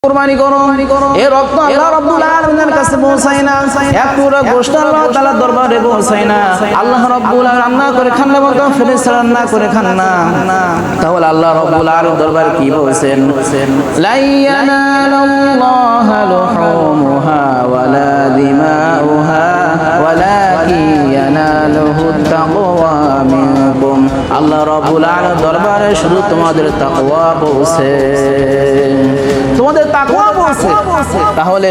কুরবানি করো, এই রক্ত আল্লাহ রাব্বুল আলামিনের কাছে পৌঁছায় না, এক টুকরা গোশত আল্লাহ তাআলার দরবারে পৌঁছায় না। আল্লাহ রাব্বুল আলামিন রান্না করে খান না, বলতো ফেরেশতারা রান্না করে খান না। তাহলে আল্লাহ রাব্বুল আলামিন দরবারে কি বলছেন? লা ইয়ানালুল্লাহা লুহুমুহা ওয়ালা দিমাউহা ওয়ালাকিন ইয়ানালুহুত তাকওয়া মিনকুম। আল্লাহ রাব্বুল আলামিনের দরবারে শুধু তোমাদের তাকওয়া পৌঁছে, তোমাদের তাকওয়া পৌঁছে। তাহলে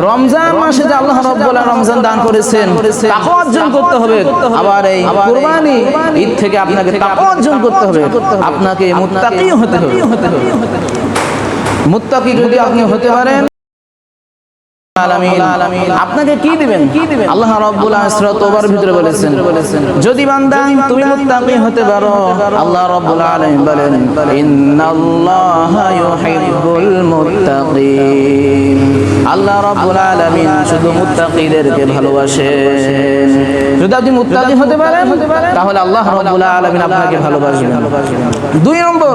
রমজান মাসে যে আল্লাহ রাব্বুল আলামিন রমজান দান করেছেন, তাকওয়া অর্জন করতে হবে। আবার এই কুরবানি ঈদ থেকে আপনাকে তাকওয়া অর্জন করতে হবে, আপনাকে মুত্তাকি হতে হবে। মুত্তাকি যদি আপনি হতে পারেন, আপনাকে কি দিবেন? আল্লাহ রাব্বুল আলামিন সূরা তাওবার ভিতরে বলেছেন, যদি বান্দা তুমি মুত্তাকি হতে পারো, আল্লাহ রাব্বুল আলামিন বলেন ইন্নাল্লাহা ইউহিব্বুল মুত্তাকিন। আল্লাহ রাব্বুল আলামিন শুধু মুত্তাকিদেরকে ভালোবাসেন। যদি আপনি মুত্তাকি হতে পারেন, তাহলে আল্লাহ রাব্বুল আলামিন আপনাকে ভালোবাসবেন। দুই নম্বর,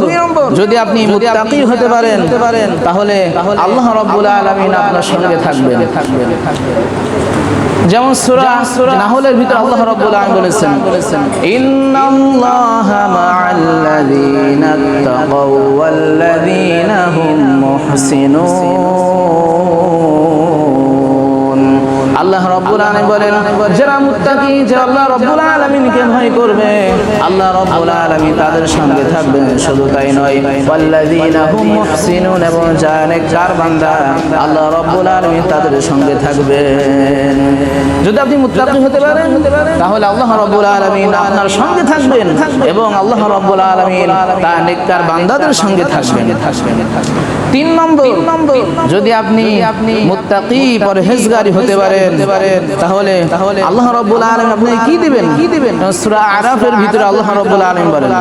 যদি আপনি মুত্তাকি হতে পারেন, তাহলে আল্লাহ রাব্বুল আলামিন আপনার সঙ্গে থাকবেন। যেমন সূরা নাহলের ভিতরে আল্লাহ রাব্বুল আলামিন বলেছেন ইন্নাল্লাহা মা'আল্লাযীনা তাকাও ওয়াল্লাযীনা হুম মুহসিনুন। আল্লাহ রাব্বুল আলামিন বলেন, যারা মুত্তাকি, যারা আল্লাহ রাব্বুল আলামিনকে ভয় করবে, আল্লাহ রাব্বুল আলামিন তাদের সঙ্গে থাকবেন। শুধু তাই নয়, ওয়াল্লাযীনা হুম মুহসিনুন, এবং যারা নেককার বান্দা, আল্লাহ রাব্বুল আলামিন তাদের সঙ্গে থাকবেন। যদি আপনি মুত্তাকি হতে পারেন, তাহলে আল্লাহ রাব্বুল আলামিন আপনার সঙ্গে থাকবেন, এবং আল্লাহ রাব্বুল আলামিন তার নেককার বান্দাদের সঙ্গে থাকবেন। তিন নম্বর, যদি আপনি মুত্তাকি পরহেজগারি হতে পারেন, তাহলে আল্লাহ রাব্বুল আলামিন আপনাকে কি দিবেন? সূরা আরাফের ভিতরে আল্লাহ রাব্বুল আলামিন বলেন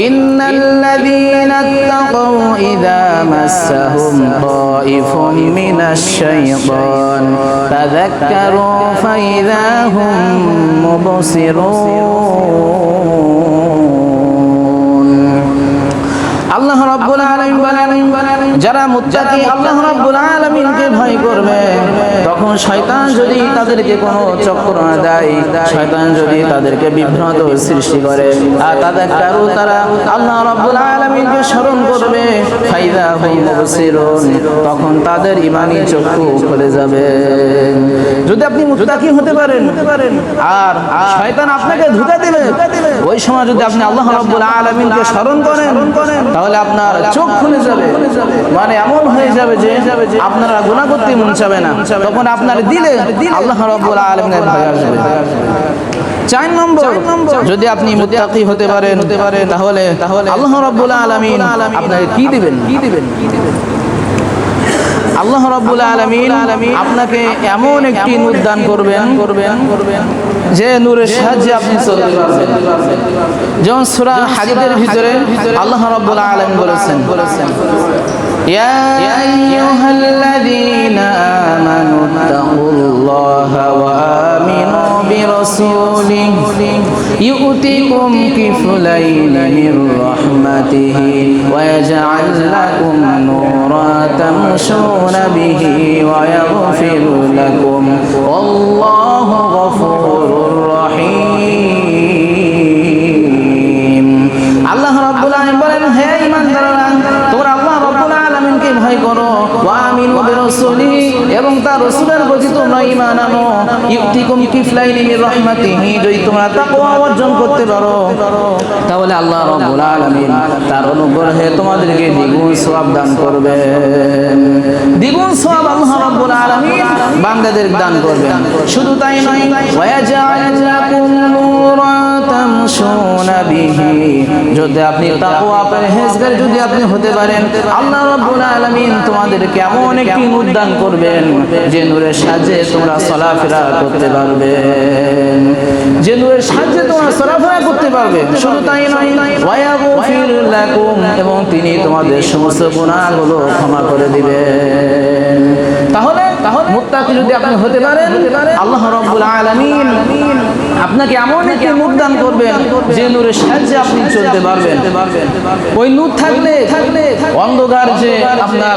ইন্নাল্লাযীনা তাকাউ ইযা মাসসাহুম তাইফুম মিনাশ শাইতান তাযাক্কারু ফাইযা হুম মুবসিরুন। আল্লাহ রাব্বুল আলামিন বলেন, যারা মুত্তাকি আল্লাহ রাব্বুল আলামিনকে ভয় করবে, তখন শয়তান যদি তাদেরকে কোনো চক্র না দেয়, শয়তান যদি তাদেরকে বিভ্রান্ত সৃষ্টি করে, আর তাযাক্কারু, তারা আল্লাহ রাব্বুল আলামিনকে স্মরণ করবে, ফাইযা হুম মুবসিরুন, তখন তাদের ঈমানি চক্ষু খুলে যাবে। যদি আপনি মুত্তাকি হতে পারেন আর শয়তান আপনাকে ধোঁকা দেবে, ওই সময় যদি আপনি আল্লাহ রাব্বুল আলামিনকে স্মরণ করেন, তাহলে আপনার চোখ খুলে যাবে। মানে এমন হয়ে যাবে যে আপনারা গুনাহ করতে মন চাবে না, তখন আপনার দিলে আল্লাহ রাব্বুল আলামিনের ভয় আসবে। চার নম্বর, যদি আপনি মুত্তাকি হতে পারেন, তাহলে আল্লাহ রাব্বুল আলামিন আপনাকে কি দিবেন? আল্লাহ রাব্বুল আলামিন আপনাকে এমন একটি নূর দান করবেন যে নূরের সাহায্যে আপনি চলতে পারবেন। যেমন সূরা হাদীদের ভিতরে আল্লাহ রাব্বুল আলামিন বলেছেন ইয়া আইয়ুহাল্লাযীনা আমানু তাকুল্লাহা ওয়া আমিনু বিরাসূলিহি ইউতিকুম কিফলাইন মির রাহমাতিহি ওয়া ইয়াজআল লাকুম নূরান তামশুনা বিহি ওয়া ইয়াগফির লাকুম আল্লাহু গফুরুর রহিম। আল্লাহ রাব্বুল আলামিন বলেন, হে ঈমানদাররা, তোমরা আল্লাহ রাব্বুল আলামিনকে ভয় করো, ওয়া আমিনু বিরাসূলিহি, এবং তার রাসূলের প্রতি তোমরা ঈমান আনো। ইউতিকুম কিফলাইন মির রাহমাতিহি, যদি তোমরা তাকওয়া অর্জন করতে পারো, তাহলে আল্লাহ রাব্বুল আলামিন তার অনুগ্রহে তোমাদেরকে দ্বিগুণ সওয়াব দান করবেন। দ্বিগুণ সওয়াব আল্লাহ রাব্বুল আলামিন বান্দাদের দান করবেন। শুধু তাই নয়, ওয়া ইয়াজআল লাকুম নূরান তামশুনা বিহি, যদি আপনি তাকওয়া পরহেজগার যদি আপনি হতে পারেন, আল্লাহ রাব্বুল আলামিন তোমাদেরকে এমন একটি নূর দান করবেন যে নূরের সাহায্যে তোমরা চলাফেরা করতে পারবে, যে নূরের সাহায্যে তোমরা চলাফেরা করতে পারবে। শুধু তাই নয়, ওয়া ইয়াগফির লাকুম, এবং তিনি তোমাদের সমস্ত গুনাহগুলো ক্ষমা করে দিবেন। তাহলে মুত্তাকি মুত্তাকি যদি আপনি হতে পারেন, আল্লাহ রাব্বুল আলামিন আপনাকে এমন একটি নূর দান করবেন যে নূরের সাহায্যে আপনি চলতে পারবেন। ওই নূর থাকলে অন্ধকার যে আপনার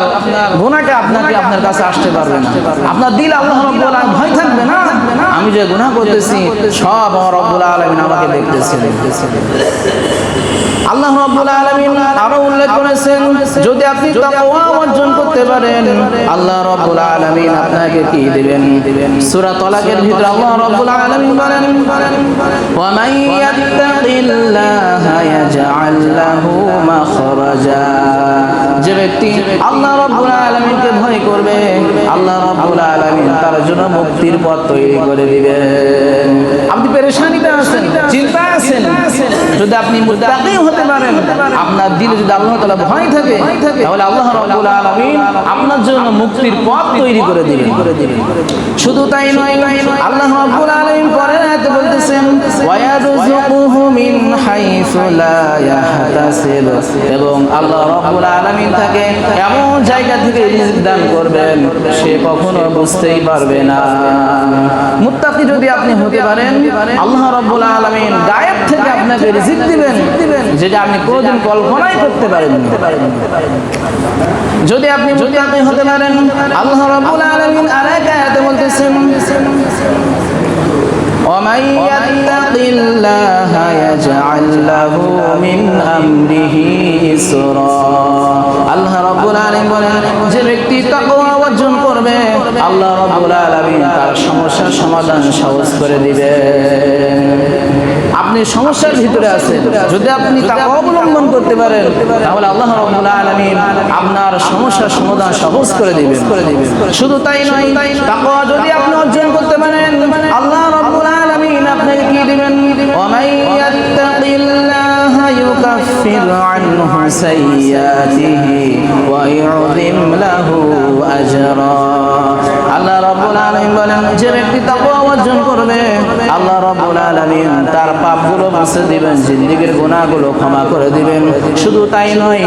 গুনাহটা আপনার কাছে আসতে পারবে না। আপনার দিল আল্লাহ রাব্বুল আলামিন ভয় থাকবে না, আমি যে গুনাহ করতেছি সব আমার রব্বুল আলামিন আমাকে দেখতেছেন। আল্লাহ রাব্বুল আলামিন আরো উল্লেখ করেছেন, যদি আপনি তাকওয়া অর্জন করতে পারেন আল্লাহ রাব্বুল আলামিন আপনাকে কি দিবেন? সূরা তালাকের ভিতরে আল্লাহ রাব্বুল আলামিন বলেন, ওয়া মান ইয়াত্তাকিল্লাহা ইয়াজআল লাহু মাখরাজা। যে ব্যক্তি আল্লাহ রাব্বুল আলামিনকে ভয় করবে আল্লাহ রাব্বুল আলামিন তার জন্য মুক্তির পথ তৈরি করে দিবেন। আপনি পেরেশানিতে আছেন, চিন্তায় আছেন, যদি আপনি মুত্তাকি হতে পারেন, আপনার দিলে যদি আল্লাহ তাআলা ভয় থাকে, তাহলে আল্লাহ রাব্বুল আলামিন আপনার জন্য মুক্তির পথ তৈরি করে দিবেন। শুধু তাই নয়, আল্লাহ রাব্বুল আলামিন পরের আয়াতে বলতেছেন, ওয়া ইয়ারযুকুহু মিন হাইসু লা ইয়াহতাসিব, এবং আল্লাহ রাব্বুল আলামিন তাকে এমন জায়গা থেকে রিজিক দান করবেন সে কখনো বুঝতেই পারবে না। মুত্তাকি যদি আপনি হতে পারেন, আল্লাহ রাব্বুল আলামিন গায়েব থেকে আপনাকে রিজিক দিবেন যেটা আপনি কোনোদিন কল্পনাই করতে পারেননি। যদি আপনি মুত্তাকি হতে পারেন, আল্লাহ রাব্বুল আলামিন আরেক আয়াতে বলতেছেন, ومن يتق الله يجعل له من أمره يسرا। আল্লাহ রাব্বুল আলামিন বলেন, যে ব্যক্তি তাকওয়া অর্জন করবে আল্লাহ রাব্বুল আলামিন তার সমস্যার সমাধান সহজ করে দিবেন। আপনি সমস্যার ভিতরে আছেন, যদি আপনি তাকওয়া অবলম্বন করতে পারেন তাহলে আল্লাহ রাব্বুল আলামিন আপনার সমস্যার সমাধান সহজ করে দিবেন। শুধু তাই নয়, তাকওয়া যদি আপনি অর্জন করতে পারেন আল্লাহ রাব্বুল আলামিন আপনাকে কি দিবেন? ওয়া ইয়াত্তাকিল্লাহা ইউকাফির আনহু সাইয়্যাতিহি ওয়া ইউযিম লাহু আজরা। আল্লাহ রাব্বুল আলামিন বলেন, যে ব্যক্তি তাকওয়া অর্জন করবে আল্লাহ রাব্বুল আলামিন তার পাপগুলো মুছে দিবেন, জিন্দেগীর গুনাহগুলো ক্ষমা করে দিবেন। শুধু তাই নয়,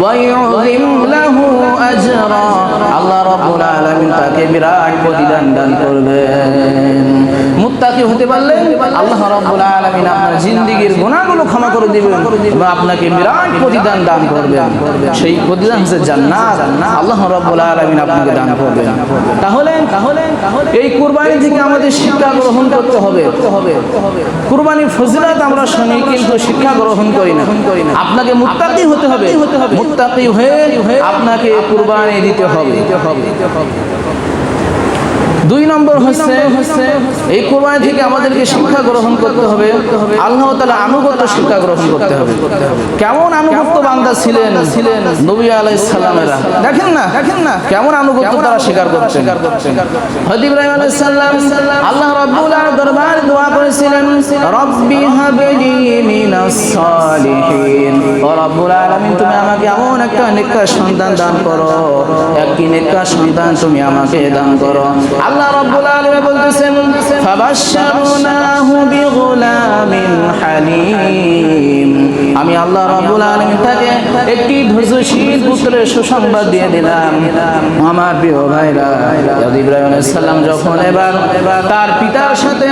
ওয়া ইউযিম লাহু আজরা, আল্লাহ রাব্বুল আলামিন তাকে বিরাট প্রতিদান দান করবেন। মুত্তাকি হতে পারলে আল্লাহ রাব্বুল আলামিন আপনার জিন্দেগীর গুনাহগুলো ক্ষমা করে দিবেন এবং আপনাকে বিরাট প্রতিদান দান করবেন। সেই প্রতিদান হচ্ছে জান্নাত, আল্লাহ রাব্বুল আলামিন আপনাকে দান করবেন। তাহলে এই কুরবানি থেকে আমাদের শিক্ষা গ্রহণ করতে হবে। কুরবানির ফজিলত আমরা শুনি কিন্তু শিক্ষা গ্রহণ করি না। আপনাকে মুত্তাকি হতে হবে, মুত্তাকি হয়ে আপনাকে কুরবানি দিতে হবে। দুই নম্বর হচ্ছে এই কুরবানি থেকে আমাদেরকে শিক্ষা গ্রহণ করতে হবে, আল্লাহ তাআলা আনুগত্য শিক্ষা গ্রহণ করতে হবে। কেমন আনুগত্য বান্দা ছিলেন নবী আলাইহিস সালামেরা, দেখেন না কেমন আনুগত্য তারা স্বীকার করছেন। হযরত ইব্রাহিম আলাইহিস সালাম আল্লাহ রাব্বুল আলামিন দরবারে দোয়া করেছিলেন, রব্বি হাবলি মিনাস সালিহিন, ও রব্বুল আলামিন তুমি আমাকে এমন একটা নেককার সন্তান দান করো, একটি নেককার সন্তান তুমি আমাকে দান করো। আল্লাহ রাব্বুল আলামিন বলতেছেন, ফাবাশশারনাহু বিগুলামিন হালিম, আমি আল্লাহ রাব্বুল আলামিন তাকে একটি ধৈর্যশীল পুত্রের সুসংবাদ দিয়ে দিলাম। আমার প্রিয় ভাইরা, ইব্রাহিম আলাইহিস সালাম যখন এবার তার পিতার সাথে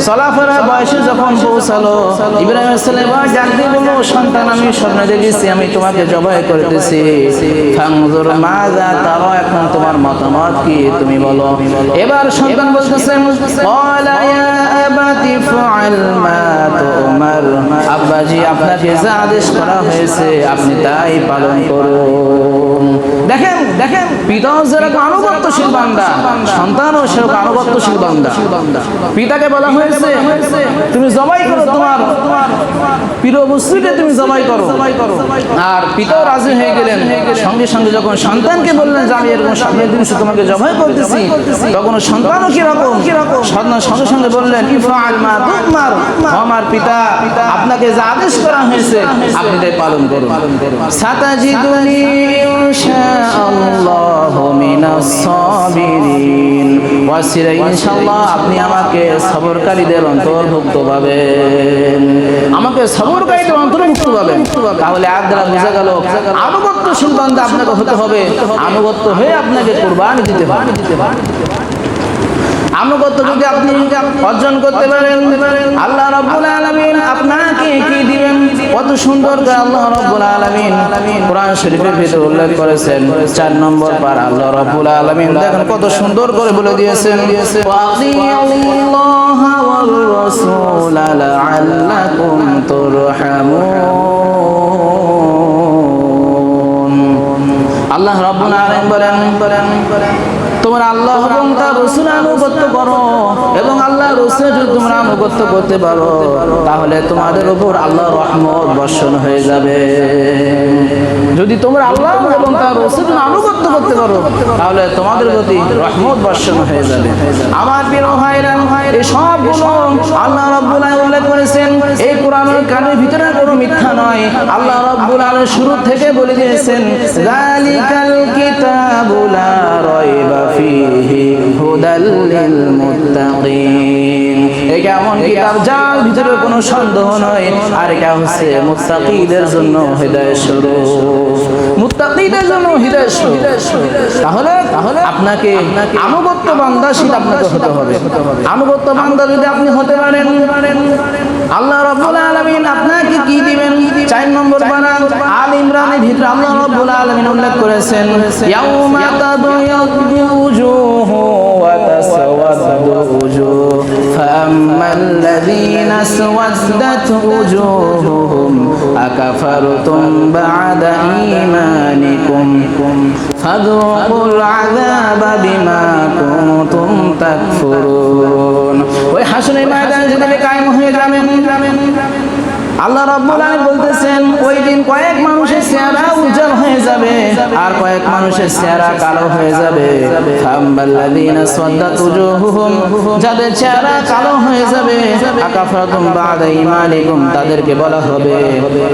চলাফেরা বয়সে যখন পৌঁছালো, ইব্রাহিম আলাইহিস সালাম ডাক দিয়ে বলল, সন্তান আমি স্বপ্নে দেখেছি আমি তোমাকে জবাই করতেছি, ফানজুর মাযা তারা, এখন তোমার মতামত কি তুমি বলো। এবার সন্তান বলতেছেন, ক্বালা ইয়া আবাতি ফাআল মা তুমার, আব্বাজি আপনাকে যা আদেশ করা হয়েছে আপনি তাই পালন করুন। দেখেন পিতাও যেরকম আনুগত্যশীল বান্দা, সন্তানও সেরকম আনুগত্যশীল বান্দা। পিতাকে বলা হয়েছে তুমি জবাই করো, তোমার প্রিয় বস্তুকে তুমি জবাই করো, আর পিতাও রাজি হয়ে গেলেন। সঙ্গে সঙ্গে যখন সন্তানকে বললেন যে আমি এরকম সামনের দিন তোমাকে জবাই করতেছি, তখন সন্তানও কিরকম সঙ্গে সঙ্গে বললেন, ইফআল মা তুমার, আমার পিতা আপনাকে যা আদেশ করা হয়েছে আপনি তাই পালন করুন। সাতাজিদুনি ইনশাআল্লাহু মিনাস সাবিরিন ওয়া ওয়াসিলায় ইনশাআল্লাহ আপনি আমাকে সবরকারীদের অন্তর্ভুক্ত পাবেন, আমাকে সবরকারীদের অন্তর্ভুক্ত পাবেন। তাহলে আর দ্বারা বোঝা গেল আনুগত্যশীল বান্দা আপনাকে হতে হবে, আনুগত্য হয়ে আপনাকে কুরবানি দিতে হবে। আনুগত্য যদি আপনি অর্জন করতে পারেন, আল্লাহ রাব্বুল আলামিন আপনাকে কি দিবেন? কত সুন্দর করে আল্লাহ রাব্বুল আলামিন কোরআন শরীফের ভিতরে উল্লেখ করেছেন। 4 নম্বর পারা আল্লাহ রাব্বুল আলামিন দেখেন কত সুন্দর করে বলে দিয়েছেন, ওয়াতিউল্লাহা ওয়ার রাসূল লাআল্লাকুম তুরহামুন। আল্লাহ রাব্বুল আলামিন বলেন তোমরা আল্লাহ এবং তার রাসূলের আনুগত্য করো, এবং আল্লাহ রাসূলের যদি তোমরা আনুগত্য করতে পারো তাহলে তোমাদের উপর আল্লাহর রহমত বর্ষণ হয়ে যাবে। যদি তোমরা আল্লাহ এবং তার রাসূলের আনুগত্য করতে পারো তাহলে তোমাদের প্রতি রহমত বর্ষণ হয়ে যাবে। আমার প্রিয় ভাইরা, এই সবগুলো আল্লাহ রাব্বুল আলামিন উল্লেখ করেছেন। এই কোরআনের কানের ভিতরে কোনো মিথ্যা নয়। আল্লাহ রাব্বুল আলামিন শুরু থেকে বলে দিয়েছেন, যালিকাল কিতাবু লা রাইবা ফীহি হুদাল লিল মুত্তাকিন। এটা এমন কিতাব যার ভিতরে কোনো সন্দেহ নয়, আর এটা হচ্ছে মুত্তাকিদের জন্য হিদায়াত স্বরূপ, মুত্তাকিদের জন্য হিদায়াত স্বরূপ। তাহলে আপনাকে আনুগত্য বান্দাশীল আপনাকে হতে হবে। আনুগত্য বান্দা যদি আপনি হতে পারেন, আল্লাহ রাব্বুল আলামিন আপনাকে কি দিবেন? 4 নম্বর পারা আল ইমরানের ভিতরে আল্লাহ রাব্বুল আলামিন উল্লেখ করেছেন, ইয়াউমা তাবয়াদু উজুহু ওয়া তাসওয়াদু উজুহ ফাআম্মাল্লাযীনা আসওয়াদাত উজুহুহুম আকাফারতুম বা'দা ঈমানিকুম ফাযুকুল আযাবা বিমা কুনতুম তাকফুরুন। ওই হাসরের ময়দানে যেদিন কায়েম হয়ে যাবেন, আল্লাহ রাব্বুল আলামিন বলতেছেন ওই দিন কয়েক মানুষের চেহারা উজ্জ্বল হয়ে যাবে আর কয়েক মানুষের চেহারা কালো হয়ে যাবে। ফাআম্মাল্লাযীনা সাদ্দাত উজুহুহুম, যাদের চেহারা কালো হয়ে যাবে, আকাফারতুম বা'দা ঈমানিকুম, তাদেরকে বলা হবে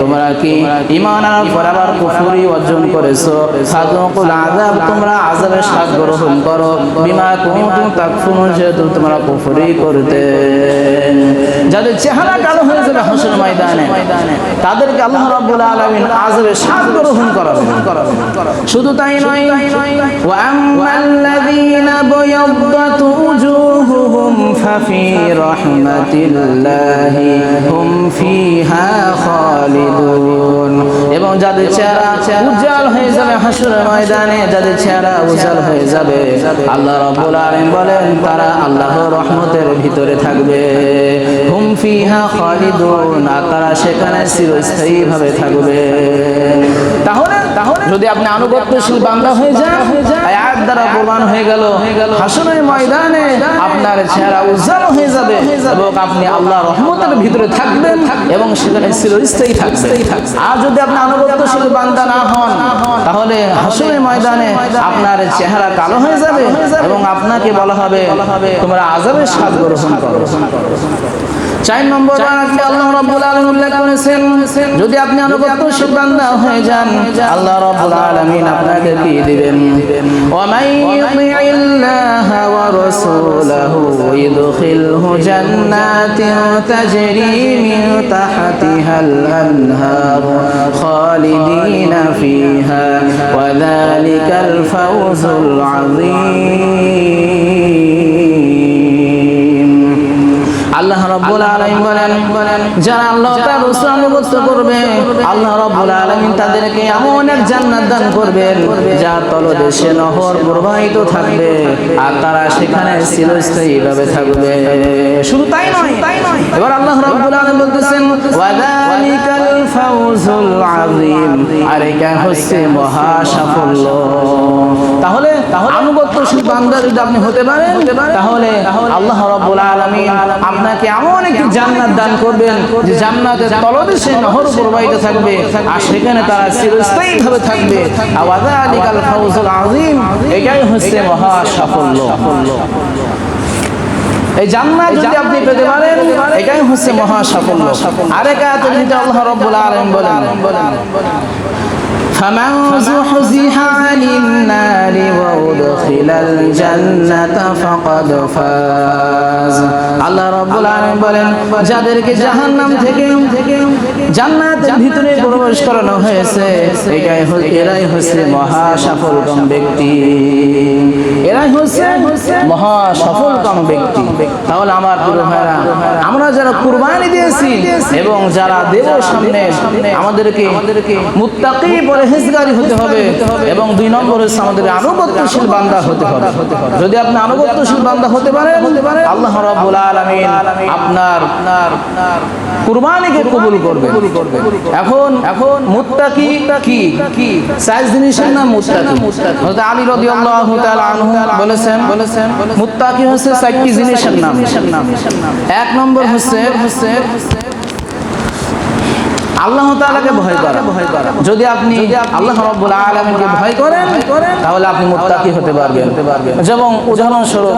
তোমরা কি ঈমান আনার পর আবার কুফরি অর্জন করেছো? ফাযুকুল আযাব, তোমরা আযাবের স্বাদ গ্রহণ করো, বিমা কুনতুম তাকফুরুন, যেহেতু তোমরা কুফরি করতে। যাদের চেহারা কালো হয়ে যাবে হাসরের ময়দানে, তাদেরকে আল্লাহ রাব্বুল আলামিন আযাবের স্বাদ গ্রহণ করাবেন। শুধু তাই নয়, ওয়া আম্মাল্লাযীনা বায়াদ্দাত উজুহুহুম ফাফি রাহমাতিল্লাহি হুম ফিহা খালিদুন। এবং যাদের চেহারা উজ্জ্বল হয়ে যাবে হাসরের ময়দানে, যাদের চেহারা উজ্জ্বল হয়ে যাবে, আল্লাহ রাব্বুল আলামিন বলেন তারা আল্লাহর রহমতের ভিতরে থাকবে। হুম ফিহা খালিদুন, তারা সেখানে চিরস্থায়ী ভাবে থাকবে। তাহলে যদি আপনি আনুগত্যশীল বান্দা হয়ে যান, আয়াত দ্বারা প্রমাণ হয়ে গেল হাসরের ময়দানে আপনার চেহারা উজ্জ্বল হয়ে যাবে এবং আপনি আল্লাহর রহমতের ভিতরে থাকবেন এবং সেখানে চিরস্থায়ী থাকবেন। আর যদি আপনি আনুগত্যশীল বান্দা না হন তাহলে হাসরের ময়দানে আপনার চেহারা কালো হয়ে যাবে এবং আপনাকে বলা হবে তোমরা আযাবের স্বাদ গ্রহণ করো। 4 নম্বর আয়াতে আল্লাহ রাব্বুল আলামিন উল্লেখ করেছেন, যদি আপনি আনুগত্যশীল বান্দা হয়ে যান, আল্লাহ রাব্বুল আলামিন আপনাকে কি দিবেন? ওয়া মান ইউতি'ইল্লাহা ওয়া রাসূলাহু ইদখিলহু জান্নাতিন তাজরি মিন তাহতিহাল আনহার খালিদিনা ফিহা ওয়া যালিকাল ফাওজুল আযীম। আল্লাহ রাব্বুল আলামিন বলেন যারা আল্লাহ তাআলার রাসূল আনুগত্য করবে, আল্লাহ রাব্বুল আলামিন তাদেরকে এমন এক জান্নাত দান করবেন যার তলদেশে নহর প্রবাহিত থাকবে আর তারা সেখানে চিরস্থায়ীভাবে থাকবে। শুধু তাই নয়, এবার আল্লাহ রাব্বুল আলামিন বলতেছেন ওয়া যালিকাল ফাওজুল আযীম, আর এটা হচ্ছে মহা সাফল্য। তাহলে আনুগত্যশীল বান্দা যদি আপনি হতে পারেন তাহলে আল্লাহ রাব্বুল আলামিন আপনাকে এমন একটি জান্নাত দান করবেন যে জান্নাতের তলদেশে নহর প্রবাহিত থাকবে আর সেখানে তারা চিরস্থায়ীভাবে থাকবে। ওয়া যালিকাল ফাওজুল আযীম, এটাই হচ্ছে মহা সাফল্য। এই জান্নাত যদি আপনি পেতে পারেন এটাই হচ্ছে মহা সাফল্য। আরেক আয়াতের ভিতরে আল্লাহ রাব্বুল আলামিন বলেন فمن زحزح عن النار وأدخل الجنة فقد فاز আল্লাহ রাব্বুল আলামিন বলেন যাদেরকে জাহান্নাম থেকে জান্নাতের ভিতরে প্রবেশ করানো হয়েছে এরাই হচ্ছে মহা সফলকাম ব্যক্তি, এরাই হচ্ছে মহা সফলকাম ব্যক্তি। তাহলে আমার প্রিয় ভাইরা, আমরা যারা কুরবানি দিয়েছি এবং যারা দেব সামনে, আমাদেরকে মুত্তাকি পরহেজগারি হতে হবে এবং 2 নম্বর হচ্ছে আমাদের আনুগত্যশীল বান্দা হতে হবে। যদি আপনি আনুগত্যশীল বান্দা হতে পারেন, আল্লাহ রাব্বুল আলামিন আপনার কুরবানিকে কবুল করবে। এখন মুত্তাকি কি 4 জিনিসের নাম মুত্তাকি। হযরত আলী রাদিয়াল্লাহু তাআলা আনহু বলেছেন মুত্তাকি হচ্ছে 4টি জিনিসের নাম। 1 নম্বর হচ্ছে আল্লাহ তাআলাকে ভয় করা। যদি আপনি আল্লাহ রাব্বুল আলামিনকে ভয় করেন তাহলে আপনি মুত্তাকি হতে পারবেন। যেমন উদাহরণস্বরূপ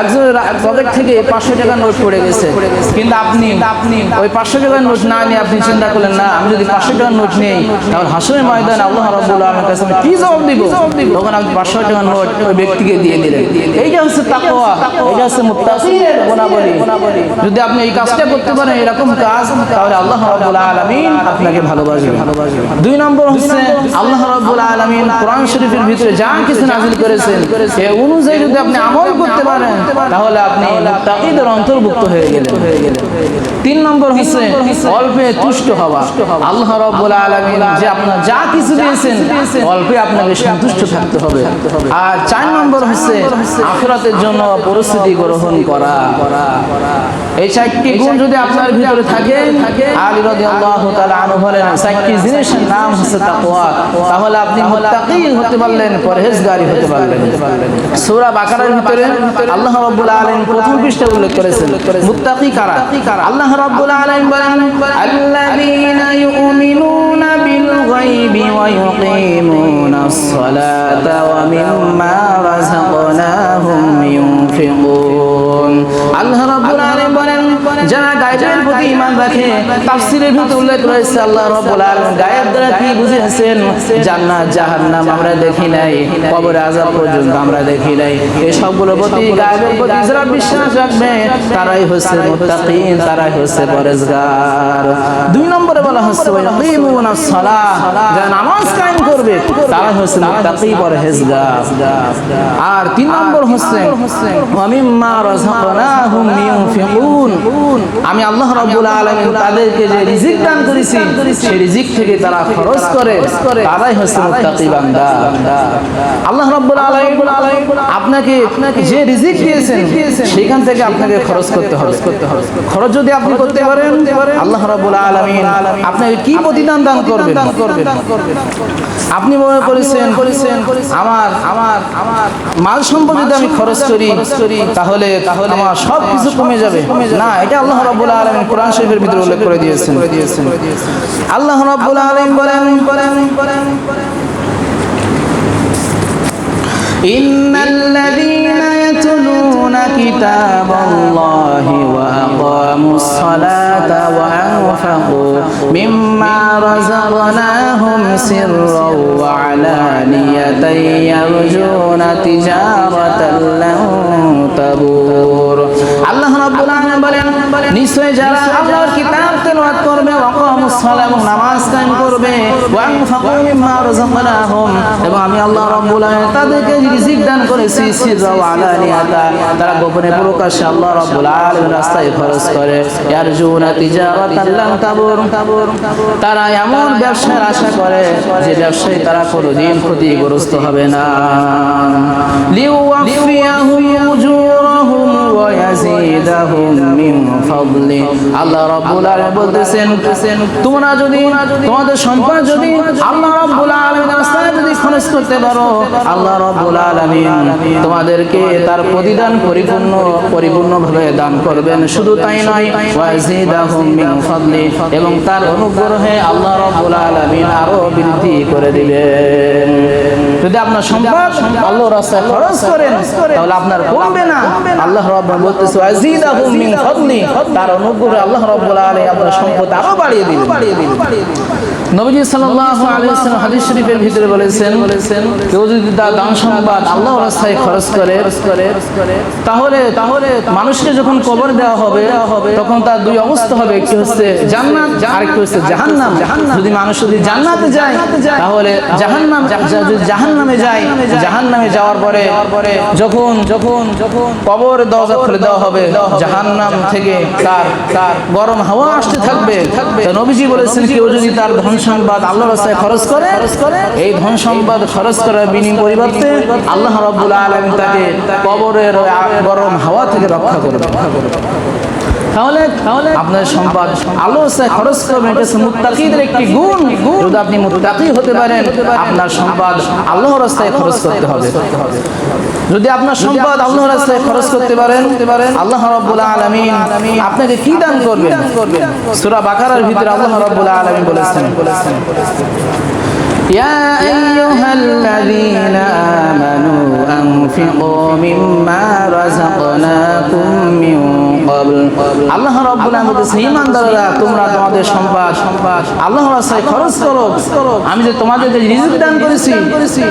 একজনের পকেট থেকে 500 টাকার নোট পড়ে গেছে, কিন্তু আপনি ওই 500 টাকার নোট না নিয়ে আপনি চিন্তা করলেন না আমি যদি 500 টাকার নোট নেই তাহলে হাসরের ময়দানে আল্লাহ রাব্বুল আলামিনের কাছে আমি কি জবাব দিব, তখন আপনি 500 টাকার নোট ওই ব্যক্তিকে দিয়ে দিলেন। এইটা হচ্ছে তাকওয়া, এটা হচ্ছে মুত্তাকির গুণাবলী। যদি আপনি এই কাজটা করতে পারেন, এরকম কাজ, তাহলে আল্লাহ রাব্বুল আলামিন আপনাকে ভালোবাসবেন। 2 নম্বর হচ্ছে আল্লাহ রাব্বুল আলামিন কোরআন শরীফের ভিতরে যা কিছু নাযিল করেছেন এই অনুযায়ী যদি আপনি আমল করতে পারেন তাহলে আপনি মুত্তাকিদের অন্তর্ভুক্ত হয়ে গেলেন। 3 নম্বর হচ্ছে অল্পে তুষ্ট হওয়া। আল্লাহ রাব্বুল আলামিন যে আপনার যা কিছু দিয়েছেন অল্পে আপনাকে সন্তুষ্ট থাকতে হবে। আর 4 নম্বর হচ্ছে আখিরাতের জন্য প্রস্তুতি গ্রহণ করা। এই 4টি গুণ যদি আপনার ভিতরে থাকে, আলী রাদিয়াল্লাহু তাআলা আনহু বলেন 4টি জিনিসের নাম হচ্ছে তাকওয়া, তাহলে আপনি মুত্তাকি হতে পারলেন, পরহেজগারি হতে পারলেন। সূরা বাকারার ভিতরে আল্লাহ রাব্বুল আলামিন প্রথম পৃষ্ঠায় উল্লেখ করেছেন মুত্তাকি কারা। আল্লাহ রাব্বুল আলামিন বলেন আল্লাযীনা ইউমিনুনা বিল গায়বি ওয়া ইউকিমুনাস সালাতা ওয়া মিম্মা রাযাকনাহুম ইউনফিকুন। আল্লাহ রাব্বুল আলামিন বলেন যারা গায়বের প্রতি ঈমান রাখে, তাফসীরের ভিতরে উল্লেখ রয়েছে আল্লাহ রাব্বুল আলামিন গায়েব দ্বারা কি বুঝিয়েছেন, জান্নাত জাহান্নাম আমরা দেখি নাই, কবর আযাব পর্যন্ত আমরা দেখি নাই। এই সবগুলোর প্রতি গায়েবের প্রতি যারা বিশ্বাস রাখবে তারাই হচ্ছে মুত্তাকিন, তারাই হচ্ছে পরহেজগার। 2 নম্বরে বলা হচ্ছে ইয়াকিমুনাস সালাহ, যারা নামাজ কায়েম করবে তারাই হচ্ছে মুত্তাকি পরহেজগার। আর 3 নম্বর হচ্ছে ওয়া মিম্মা রাযাকনাহুম ইউনফিকুন, আমি আল্লাহ রাব্বুল আলামিন তাদেরকে যে রিজিক দান করেছি সেই রিজিক থেকে তারা খরচ করে, তারাই হচ্ছে মুত্তাকি বান্দা। আল্লাহ রাব্বুল আলামিন আপনাকে যে রিজিক দিয়েছেন সেখান থেকে আপনাকে খরচ করতে হবে। খরচ যদি আপনি করতে পারেন আল্লাহ রাব্বুল আলামিন আপনাকে কি প্রতিদান দান করবেন। আপনি মনে করেছেন আমার মাল সম্পদ যদি আমি খরচ করি তাহলে আমার সব কিছু কমে যাবে, না, এটা আল্লাহ রাব্বুল আলামিন কোরআন শরীফের ভিতরে উল্লেখ করে দিয়েছেন। আল্লাহ রাব্বুল আলামিন বলেন ইন্নাল্লাযীনা ইয়াতলুনা কিতাবাল্লাহি ওয়া আকামুস সালাতা ওয়া আনফাকু মিম্মা রাযাকনাহুম সিররাও ওয়া আলানিয়াতান ইয়ারজুনা তিজারাতান লান তাবুর। আল্লাহ রাব্বুল আলামিন বলেন নিশ্চয় যারা আল্লাহর কিতাব তেলাওয়াত করবে, ওয়া আকামুস সালাত এবং নামাজ কায়েম করবে, ওয়া আনফাকু মিম্মা রাযাকনাহুম, এবং আমি আল্লাহ রাব্বুল আলামিন তাদেরকে রিজিক দান করেছি সিররা ওয়া আলানিয়াতা, তারা গোপনে প্রকাশ্যে আল্লাহ রাব্বুল আলামিনের রাস্তায় খরচ করে, ইয়ারজুনা তিজারাতান লান তাবুর, তারা এমন ব্যবসার আশা করে যে ব্যবসায় তারা কোনোদিন ক্ষতিগ্রস্ত হবে না। লিওয়াফিয়াহুম উজুরাহুম ওয়া ইয়াজিদাহুম মিন ফাদলি। আল্লাহ রাব্বুল আলামিন বলতেছেন তোমরা যদি তোমাদের সম্পদ যদি আল্লাহ রাব্বুল আলামিনের রাস্তায় যদি খরচ করতে পারো, আল্লাহ রাব্বুল আলামিন তোমাদেরকে তার প্রতিদান পরিপূর্ণভাবে দান করবেন। শুধু তাই নয়, ওয়া ইয়াজিদাহুম মিন ফাদলি, এবং তার অনুগ্রহে আল্লাহ রাব্বুল আলামিন আরো বৃদ্ধি করে দিবেন। যদি আপনার সম্পদ আল্লাহর রাস্তায় খরচ করেন তাহলে আপনার কমবে না। আল্লাহ রাব্বুল বলতেছে আজিদাহুম মিন ফাদলি, তার অনুগ্রহে আল্লাহ রাব্বুল আলামিন আপনার সম্পদ আরো বাড়িয়ে দিবেন। নবীজি সাল্লাল্লাহু আলাইহি ওয়াসাল্লাম হাদিস শরীফের ভিতরে বলেছেন কেউ যদি তার দান সম্পদ আল্লাহর রাস্তায় খরচ করে তাহলে মানুষকে যখন কবর দেওয়া হবে তখন তার দুই অবস্থা হবে, একটি হচ্ছে জান্নাত আর একটি হচ্ছে জাহান্নাম। যদি মানুষ যদি জান্নাতে যায় তাহলে জাহান্নাম, যদি জাহান্নামে যায় জাহান্নামে যাওয়ার পরে যখন কবর দরজা খুলে দেওয়া হবে জাহান্নাম থেকে তার গরম হাওয়া আসতে থাকবে। নবীজি বলেছেন কেউ যদি তার ধন সম্পদ আল্লাহর রাস্তায় খরচ করে এই ধন সম্পদ খরচ করার বিনিময় পরিবর্তে আল্লাহ রাব্বুল আলামিন তাকে কবরের গরম হাওয়া থেকে রক্ষা করবে। তাহলে আপনার সম্পদ আল্লাহর রাস্তায় খরচ করবেন, এটা হচ্ছে মুত্তাকিদের একটি গুণ। যদি আপনি মুত্তাকি হতে পারেন আপনার সম্পদ আল্লাহর রাস্তায় খরচ করতে হবে। যদি আপনার সম্পদ আল্লাহর রাস্তায় খরচ করতে পারেন আল্লাহ রাব্বুল আলামিন আপনাকে কি দান করবেন? সূরা বাকারার ভিতরে আল্লাহ রাব্বুল আলামিন বলেছেন يا أيها الذين آمنوا أنفقوا مما رزقناكم من قبل আল্লাহ রাব্বুল আলামিন বলেছেন ঈমানদাররা তোমরা তোমাদের সম্পদ আল্লাহর রাস্তায় খরচ করো। আমি যে তোমাদের যে রিজিক দান করেছি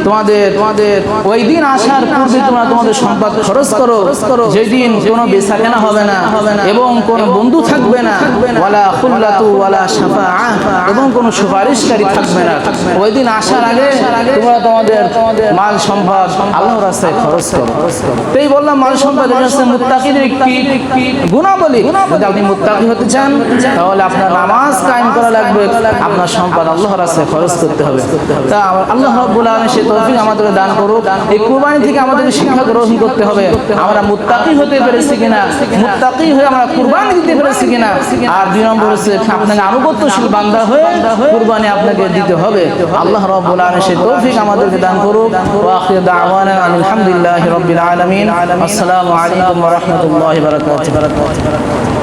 তোমাদের ওই দিন আসার পূর্বে তোমরা তোমাদের সম্পদ খরচ করো, যেদিন কোনো বেচাকেনা হবে না এবং কোনো বন্ধু থাকবে না, ওয়ালা খুল্লাতু ওয়ালা শাফাআ, এবং কোনো সুপারিশকারী থাকবে না। ওই দিন আসার আগে তোমরা তোমাদের মাল সম্পদ আল্লাহর রাস্তায় খরচ করো। তাই বললাম মাল সম্পদ হচ্ছে মুত্তাকিদের একটি গুণাবলী। যদি আপনি মুত্তাকি হতে চান তাহলে আপনার নামাজ কায়েম করা লাগবে, আপনার সম্পদ আল্লাহর রাস্তায় খরচ করতে হবে। তা আল্লাহ রাব্বুল আলামিন সেই তৌফিক আমাদেরকে দান করুক। এই কুরবানি থেকে আমাদেরকে শিক্ষা গ্রহণ করতে হবে আমরা মুত্তাকি হতে পেরেছি কিনা, মুত্তাকি হয়ে আমরা কুরবানি দিতে পেরেছি কিনা। আর দুই নম্বর হচ্ছে আপনাকে আনুগত্যশীল বান্দা হয়ে কুরবানি আপনাকে দিতে হবে। আল্লাহ রাব্বুল আলামিন সেই তৌফিক আমাদেরকে দান করুক। ওয়া আখিরু দাওয়ানা আলহামদুলিল্লাহি রাব্বিল আলামিন। আসসালামু আলাইকুম ওয়া রাহমাতুল্লাহি ওয়া বারাকাতুহু।